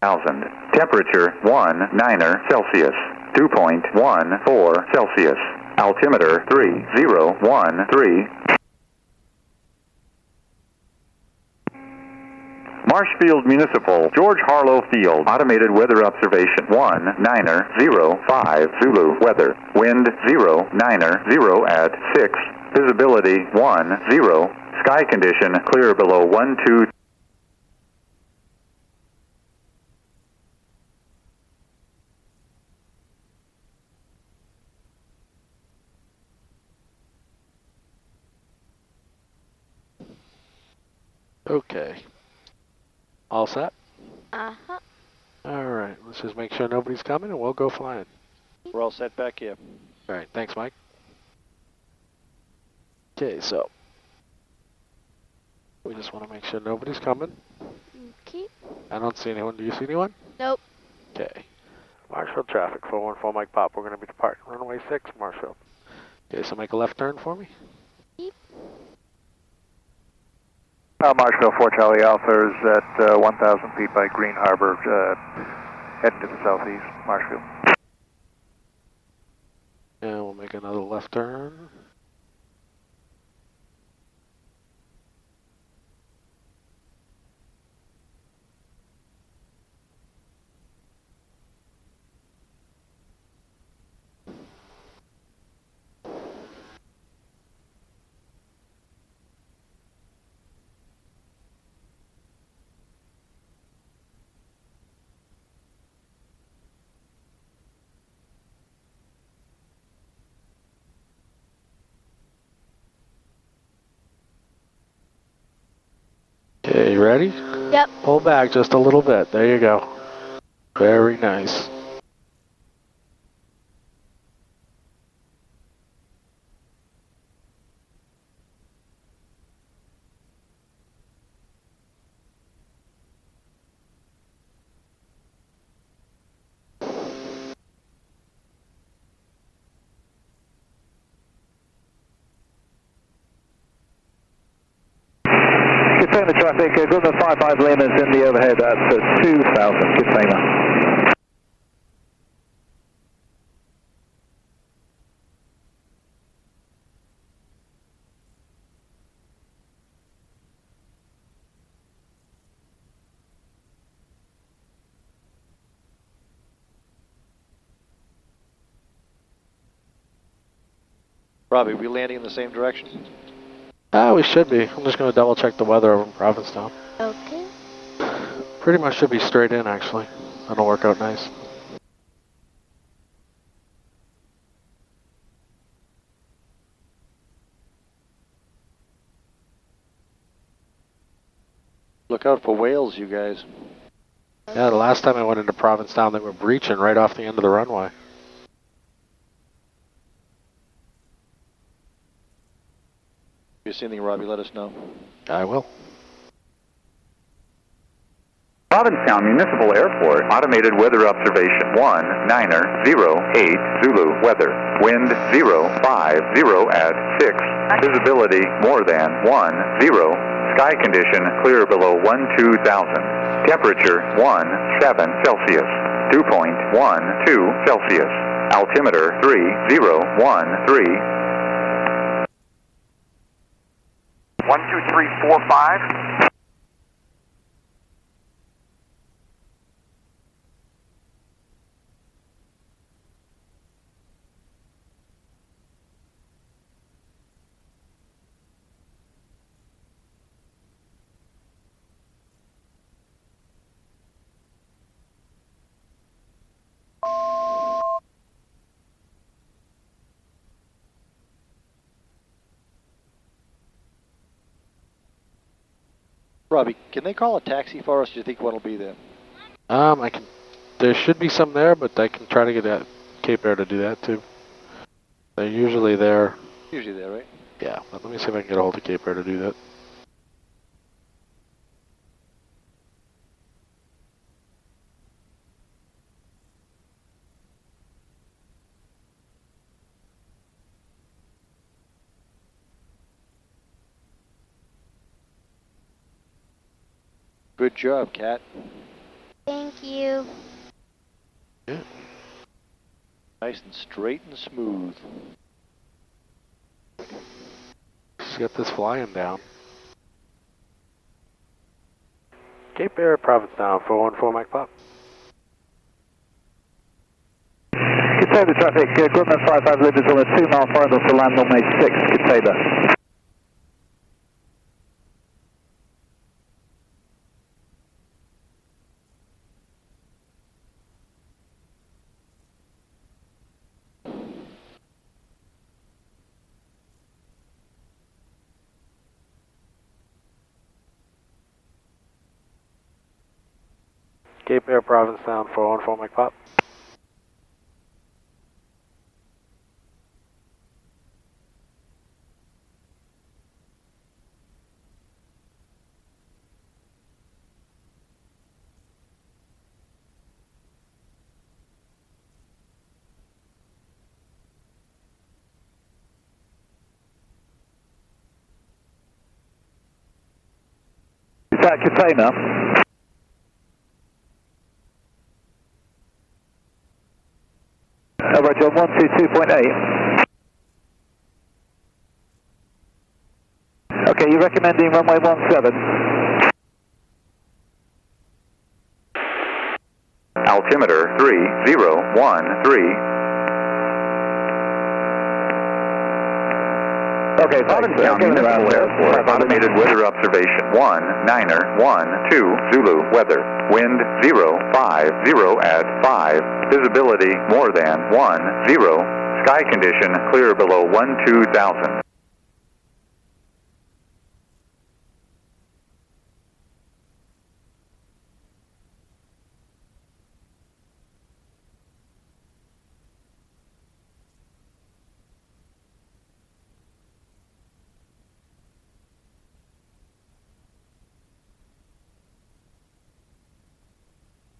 thousand. Temperature 19 Celsius. 2.14 Celsius. Altimeter 3013. Marshfield Municipal, George Harlow Field, automated weather observation 1905 Zulu weather. Wind 090 at 6. Visibility 10. Sky condition clear below 12. Okay. All set? Uh-huh. Alright, let's just make sure nobody's coming and we'll go flying. We're all set back here. Alright, thanks, Mike. Okay, so we just want to make sure nobody's coming. Okay. I don't see anyone. Do you see anyone? Nope. Okay. Marshfield traffic, 414 Mike Pop. We're going to be departing runway 6, Marshfield. Okay, so make a left turn for me. Yep. Marshfield 4 Charlie Alpha is at 1,000 feet by Green Harbor, heading to the southeast, Marshfield. And we'll make another left turn. Okay, you ready? Yep. Pull back just a little bit. There you go. Very nice. Good time the traffic, Governor 55 Lehman's in the overhead at 2,000, good timer. Robbie, we landing in the same direction? We should be. I'm just going to double check the weather over in Provincetown. Okay. Pretty much should be straight in, actually. That'll work out nice. Look out for whales, you guys. Yeah, the last time I went into Provincetown, they were breaching right off the end of the runway. If you see anything, Robbie, let us know. I will. Provincetown Municipal Airport, automated weather observation 1908 Zulu weather. Wind 050 at 6. Visibility more than 10. Sky condition clear below 12,000. Temperature 17 Celsius. 2.12 Celsius. Altimeter 3013. 12345. Robbie, can they call a taxi for us? Do you think one will be there? I can. There should be some there, but I can try to get that Cape Air to do that too. They're usually there. Usually there, right? Yeah, but let me see if I can get a hold of Cape Air to do that. Good job, Cat. Thank you. Yeah. Nice and straight and smooth. Just get this flying down. Cape Air, Provincetown, 414 Mike Pop. Container traffic, Grumman 55 limits on a 2 mile final to land on May 6, container. Cape Air, Provincetown, 414 Mike Pop. Is that container? Roger, 122.8. Okay, you're recommending runway 17. Altimeter 3013. Okay, Provincetown Municipal Airport, automated weather observation 1912 Zulu weather, wind 050 at 5, visibility more than 10, sky condition clear below 12,000.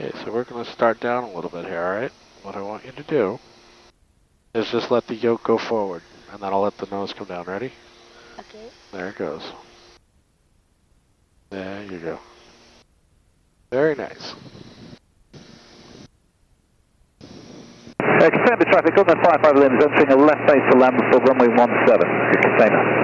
Okay, so we're going to start down a little bit here, alright? What I want you to do is just let the yoke go forward, and then I'll let the nose come down. Ready? Okay. There it goes. There you go. Very nice. Container traffic, Grumman 55 limits, entering a left base to land before runway 17, container.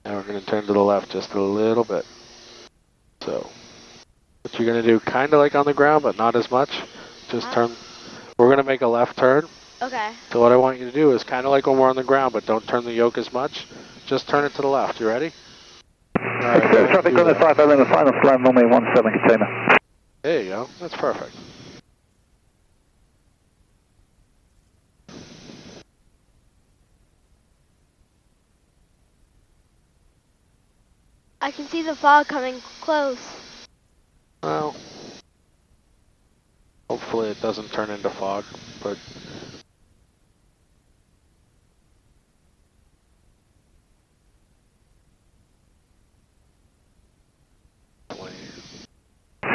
Now we're going to turn to the left just a little bit. So, what you're going to do, kind of like on the ground, but not as much. Just turn. We're going to make a left turn. Okay. So what I want you to do is kind of like when we're on the ground, but don't turn the yoke as much. Just turn it to the left. You ready? Alright, Container traffic, Grumman 55 limits, final to land runway 17, container. there you go. That's perfect. I can see the fog coming close. Well, hopefully it doesn't turn into fog, but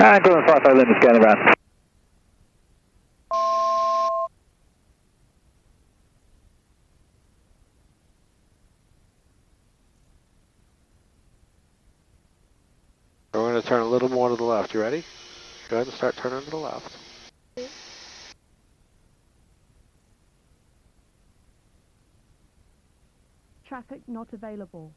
And Grumman 55 limits going around. we're going to turn a little more to the left. You ready? Go ahead and start turning to the left. Traffic not available.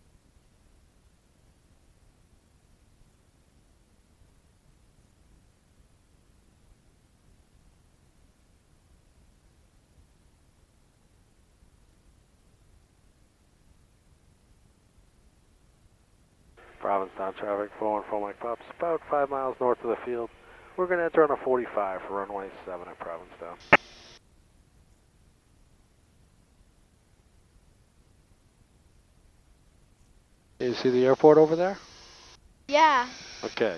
Provincetown traffic, 414 Mike Pops, about 5 miles north of the field. We're going to enter on a 45 for runway 7 at Provincetown. You see the airport over there? Yeah. Okay.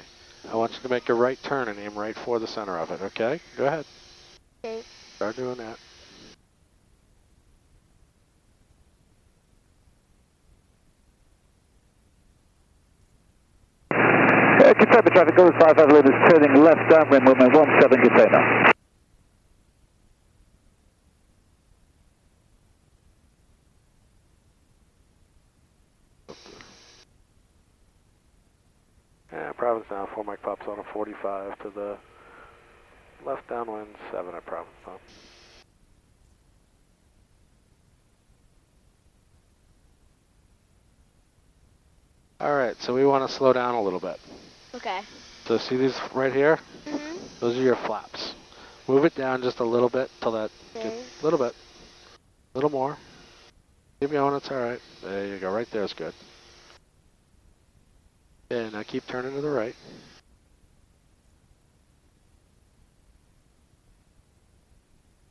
I want you to make a right turn and aim right for the center of it, okay? Go ahead. Okay. Start doing that. confirm the traffic, Golden 55 Lima is turning left downwind, runway 17 container. Yeah, Provincetown, 4 Mike pops on a 45 to the left downwind, 7 at Provincetown. Alright, so we want to slow down a little bit. Okay. So see these right here? Mm-hmm. Those are your flaps. Move it down just a little bit till that, Okay. a little bit. A little more. Keep going, it's alright. There you go, right there is good. Yeah, now keep turning to the right.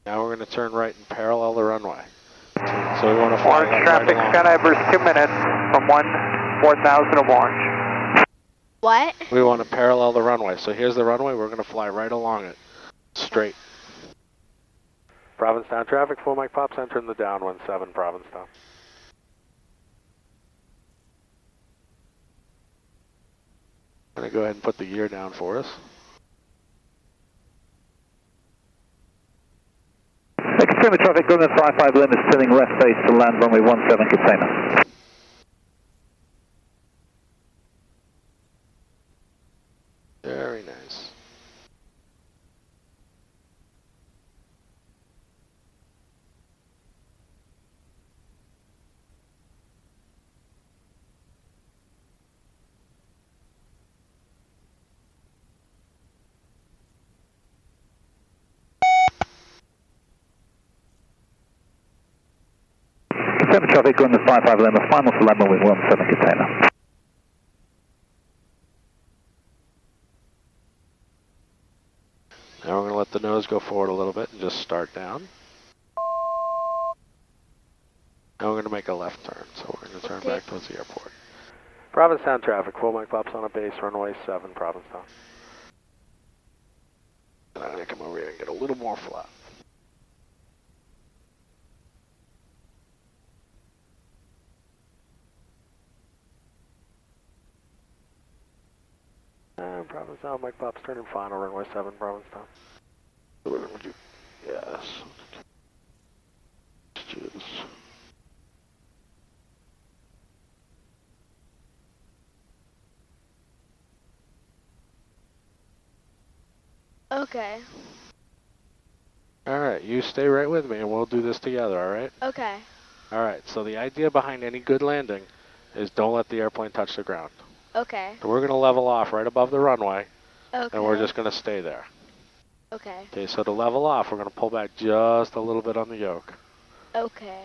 Now we're going to turn right and parallel the runway. So we want to fly Orange right traffic, along. Sky Ibers 2 minutes from 1-4000 of Orange. What? We want to parallel the runway. So here's the runway, we're going to fly right along it. Straight. Provincetown traffic, 4 Mike pops entering the downwind, 7 Provincetown. I'm going to go ahead and put the gear down for us. Confirm the traffic, Golden 55 Lima is turning left base to land runway 17 container. Very nice. Confirm the traffic, Golden 55 Lima, final to land runway 17 container. Now we're going to let the nose go forward a little bit and just start down. Now we're going to make a left turn, so we're going to turn back towards the airport. Provincetown traffic, 4 Mike pops on a base, runway 7, Provincetown. And I'm going to come over here and get a little more flat. And Provincetown, Mike pops turning final, runway 7, Provincetown. So we're going to do, yes. Just. Okay. Alright, you stay right with me and we'll do this together, alright? Okay. Alright, so the idea behind any good landing is don't let the airplane touch the ground. Okay. So we're going to level off right above the runway, Okay. and we're just going to stay there. Okay. Okay, so to level off, we're going to pull back just a little bit on the yoke. Okay.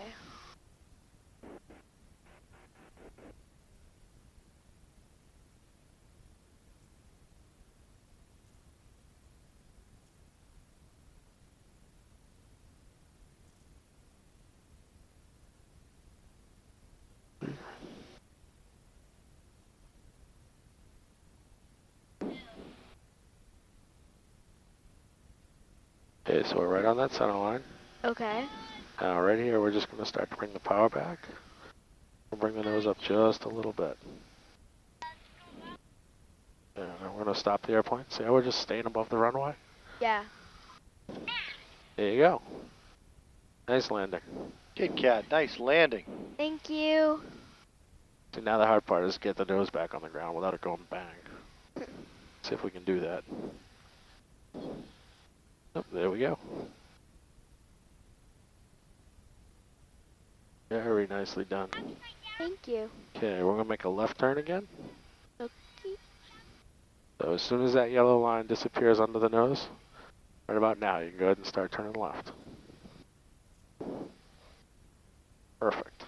Okay, so we're right on that center line. Okay. Now right here, we're just going to start to bring the power back. We'll bring the nose up just a little bit. And we're going to stop the airplane. See how we're just staying above the runway? Yeah. There you go. Nice landing. Kit Kat, nice landing. Thank you. See, now the hard part is get the nose back on the ground without it going bang. See if we can do that. Oh, there we go. Very nicely done. Thank you. Okay, we're going to make a left turn again. Okay. So as soon as that yellow line disappears under the nose, right about now, you can go ahead and start turning left. Perfect.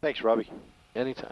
Thanks, Robbie. Anytime.